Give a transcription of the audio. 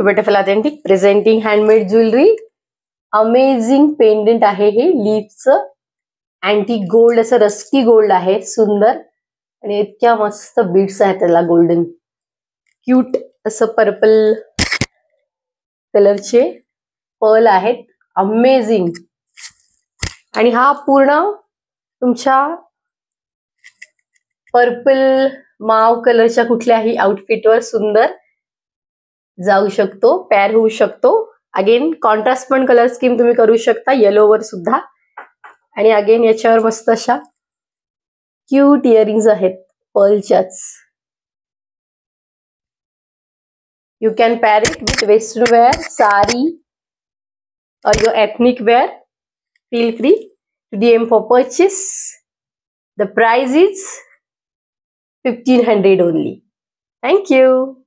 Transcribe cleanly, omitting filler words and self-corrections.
Beautiful authentic presenting handmade jewellery. Amazing pendant आहे हे लीफचं. Anti gold असं रस्टी गोल्ड आहे, सुंदर. आणि इतक्या मस्त बीड्स आहेत त्याला गोल्डन. क्यूट असं पर्पल कलरचे पर्ल आहेत. अमेझिंग. आणि हा पूर्ण तुमच्या पर्पल माव कलरच्या कुठल्याही आउटफिटवर सुंदर जाऊ शकतो, पॅर होऊ शकतो. अगेन कॉन्ट्रास्ट पण कलर स्कीम तुम्ही करू शकता येलोवर सुद्धा. आणि अगेन याच्यावर मस्त अशा क्यूट इयरिंग्स आहेत पर्लच्याच. You can pair it with western wear, sari or your ethnic wear. Feel free to DM for purchase. The price is 1500 only. Thank you.